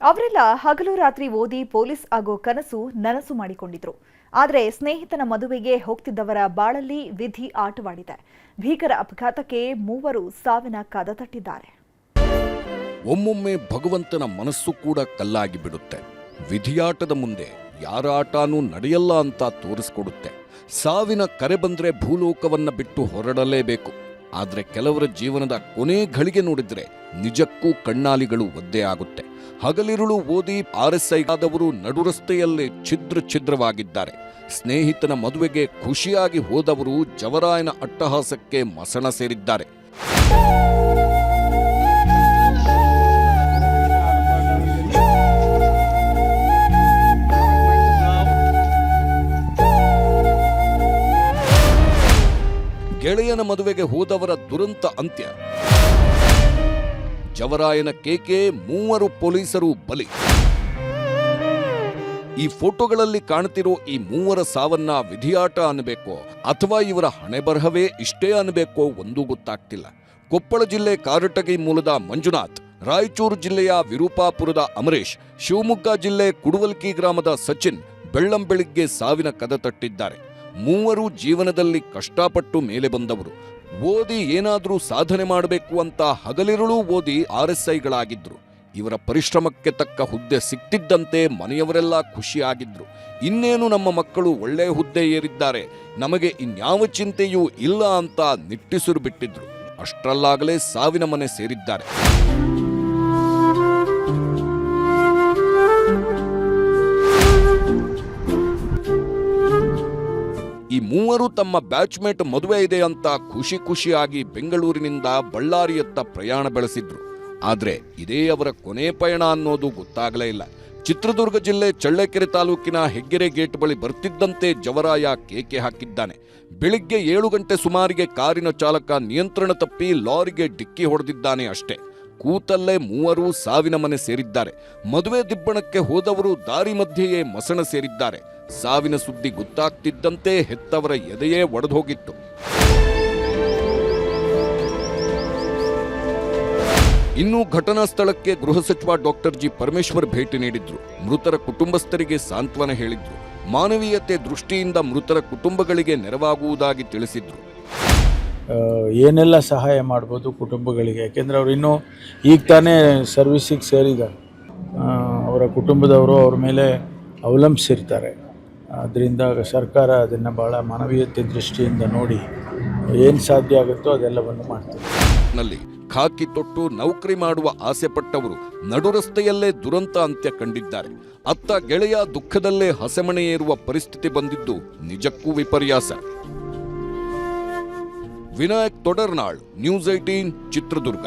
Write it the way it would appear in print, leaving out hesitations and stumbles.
ಅವರೆಲ್ಲ ಹಗಲು ರಾತ್ರಿ ಓದಿ ಪೊಲೀಸ್ ಆಗೋ ಕನಸು ನನಸು ಮಾಡಿಕೊಂಡಿದ್ರು. ಆದರೆ ಸ್ನೇಹಿತನ ಮದುವೆಗೆ ಹೋಗ್ತಿದ್ದವರ ಬಾಳಲ್ಲಿ ವಿಧಿ ಆಟವಾಡಿದೆ. ಭೀಕರ ಅಪಘಾತಕ್ಕೆ 3 ಸಾವಿನ ಕದ ತಟ್ಟಿದ್ದಾರೆ. ಒಮ್ಮೊಮ್ಮೆ ಭಗವಂತನ ಮನಸ್ಸು ಕೂಡ ಕಲ್ಲಾಗಿ ಬಿಡುತ್ತೆ. ವಿಧಿಯಾಟದ ಮುಂದೆ ಯಾರ ಆಟನೂ ನಡೆಯಲ್ಲ ಅಂತ ತೋರಿಸ್ಕೊಡುತ್ತೆ. ಸಾವಿನ ಕರೆ ಬಂದ್ರೆ ಭೂಲೋಕವನ್ನ ಬಿಟ್ಟು ಹೊರಡಲೇಬೇಕು. ಆದ್ರೆ ಕೆಲವರ ಜೀವನದ ಕೊನೆ ಘಳಿಗೆ ನೋಡಿದ್ರೆ ನಿಜಕ್ಕೂ ಕಣ್ಣಾಲಿಗಳು ಒದ್ದೆ ಆಗುತ್ತೆ. ಹಗಲಿರುಳು ಓದಿ RSI ಆದವರು ನಡುರಸ್ತೆಯಲ್ಲೇ ಛಿದ್ರವಾಗಿದ್ದಾರೆ. ಸ್ನೇಹಿತನ ಮದುವೆಗೆ ಖುಷಿಯಾಗಿ ಹೋದವರು ಜವರಾಯನ ಅಟ್ಟಹಾಸಕ್ಕೆ ಮಸಣ ಸೇರಿದ್ದಾರೆ. ಗೆಳೆಯನ ಮದುವೆಗೆ ಹೋದವರ ದುರಂತ ಅಂತ್ಯ. ಜವರಾಯನ ಕೇಕೆ, 3 ಪೊಲೀಸರು ಬಲಿ. ಈ ಫೋಟೋಗಳಲ್ಲಿ ಕಾಣ್ತಿರೋ ಈ 3 ಸಾವನ್ನ ವಿಧಿಯಾಟ ಅನ್ನಬೇಕೋ ಅಥವಾ ಇವರ ಹಣೆಬರಹವೇ ಇಷ್ಟೇ ಅನ್ನಬೇಕೋ ಒಂದೂ ಗೊತ್ತಾಗ್ತಿಲ್ಲ. ಕೊಪ್ಪಳ ಜಿಲ್ಲೆ ಕಾರಟಗಿ ಮೂಲದ ಮಂಜುನಾಥ್, ರಾಯಚೂರು ಜಿಲ್ಲೆಯ ವಿರೂಪಾಪುರದ ಅಮರೇಶ್, ಶಿವಮೊಗ್ಗ ಜಿಲ್ಲೆ ಕುಡುವಲ್ಕಿ ಗ್ರಾಮದ ಸಚಿನ್ ಬೆಳ್ಳಂಬೆಳಿಗ್ಗೆ ಸಾವಿನ ಕದ ತಟ್ಟಿದ್ದಾರೆ. 3 ಜೀವನದಲ್ಲಿ ಕಷ್ಟಪಟ್ಟು ಮೇಲೆ ಬಂದವರು. ಓದಿ ಏನಾದರೂ ಸಾಧನೆ ಮಾಡಬೇಕು ಅಂತ ಹಗಲಿರುಳು ಓದಿ RSIಗಳಾಗಿದ್ರು. ಇವರ ಪರಿಶ್ರಮಕ್ಕೆ ತಕ್ಕ ಹುದ್ದೆ ಸಿಕ್ತಿದ್ದಂತೆ ಮನೆಯವರೆಲ್ಲ ಖುಷಿಯಾಗಿದ್ರು. ಇನ್ನೇನು ನಮ್ಮ ಮಕ್ಕಳು ಒಳ್ಳೆ ಹುದ್ದೆ ಏರಿದ್ದಾರೆ, ನಮಗೆ ಇನ್ಯಾವ ಚಿಂತೆಯೂ ಇಲ್ಲ ಅಂತ ನಿಟ್ಟುಸಿರು ಬಿಟ್ಟಿದ್ರು. ಅಷ್ಟರಲ್ಲಾಗಲೇ ಸಾವಿನ ಮನೆ ಸೇರಿದ್ದಾರೆ. ಈ 3 ತಮ್ಮ ಬ್ಯಾಚ್ಮೇಟ್ ಮದುವೆ ಇದೆ ಅಂತ ಖುಷಿಯಾಗಿ ಬೆಂಗಳೂರಿನಿಂದ ಬಳ್ಳಾರಿಯತ್ತ ಪ್ರಯಾಣ ಬೆಳೆಸಿದ್ರು. ಆದ್ರೆ ಇದೇ ಅವರ ಕೊನೆ ಪಯಣ ಅನ್ನೋದು ಗೊತ್ತಾಗಲೇ ಇಲ್ಲ. ಚಿತ್ರದುರ್ಗ ಜಿಲ್ಲೆ ಚಳ್ಳಕೆರೆ ತಾಲೂಕಿನ ಹೆಗ್ಗೆರೆ ಗೇಟ್ ಬಳಿ ಬರ್ತಿದ್ದಂತೆ ಜವರಾಯ ಕೇಕೆ ಹಾಕಿದ್ದಾನೆ. ಬೆಳಿಗ್ಗೆ 7 ಗಂಟೆ ಸುಮಾರಿಗೆ ಕಾರಿನ ಚಾಲಕ ನಿಯಂತ್ರಣ ತಪ್ಪಿ ಲಾರಿಗೆ ಡಿಕ್ಕಿ ಹೊಡೆದಿದ್ದಾನೆ ಅಷ್ಟೇ. ಕೂತಲ್ಲೇ 3 ಸಾವಿನ ಮನೆ ಸೇರಿದ್ದಾರೆ. ಮದುವೆ ದಿಬ್ಬಣಕ್ಕೆ ಹೋದವರು ದಾರಿ ಮಧ್ಯೆಯೇ ಮಸಣ ಸೇರಿದ್ದಾರೆ. ಸಾವಿನ ಸುದ್ದಿ ಗೊತ್ತಾಗ್ತಿದ್ದಂತೆ ಹೆತ್ತವರ ಎದೆಯೇ ಒಡೆದೋಗಿತ್ತು. ಇನ್ನು ಘಟನಾ ಸ್ಥಳಕ್ಕೆ ಗೃಹ ಸಚಿವ ಡಾಕ್ಟರ್ ಜಿ ಪರಮೇಶ್ವರ್ ಭೇಟಿ ನೀಡಿದ್ರು. ಮೃತರ ಕುಟುಂಬಸ್ಥರಿಗೆ ಸಾಂತ್ವನ ಹೇಳಿದ್ರು. ಮಾನವೀಯತೆ ದೃಷ್ಟಿಯಿಂದ ಮೃತರ ಕುಟುಂಬಗಳಿಗೆ ನೆರವಾಗುವುದಾಗಿ ತಿಳಿಸಿದ್ರು. ಏನೆಲ್ಲ ಸಹಾಯ ಮಾಡ್ಬೋದು ಕುಟುಂಬಗಳಿಗೆ, ಯಾಕೆಂದರೆ ಅವರು ಇನ್ನೂ ಈಗ ತಾನೇ ಸರ್ವಿಸಿಗೆ ಸೇರಿದ್ದಾರೆ. ಅವರ ಕುಟುಂಬದವರು ಅವ್ರ ಮೇಲೆ ಅವಲಂಬಿಸಿರ್ತಾರೆ. ಅದರಿಂದ ಸರ್ಕಾರ ಅದನ್ನು ಭಾಳ ಮಾನವೀಯತೆ ದೃಷ್ಟಿಯಿಂದ ನೋಡಿ ಏನು ಸಾಧ್ಯ ಆಗುತ್ತೋ ಅದೆಲ್ಲವನ್ನು ಮಾಡ್ತಾರೆ. ನಲ್ಲಿ ಖಾಕಿ ತೊಟ್ಟು ನೌಕರಿ ಮಾಡುವ ಆಸೆ ಪಟ್ಟವರು ನಡುರಸ್ತೆಯಲ್ಲೇ ದುರಂತ ಅಂತ್ಯ ಕಂಡಿದ್ದಾರೆ. ಅತ್ತ ಗೆಳೆಯ ದುಃಖದಲ್ಲೇ ಹಸೆಮಣೆ ಏರುವ ಪರಿಸ್ಥಿತಿ ಬಂದಿದ್ದು ನಿಜಕ್ಕೂ ವಿಪರ್ಯಾಸ. ವಿನಾಯಕ್ ತೊಡರ್ನಾಳ್, ನ್ಯೂಸ್ 18, ಚಿತ್ರದುರ್ಗ.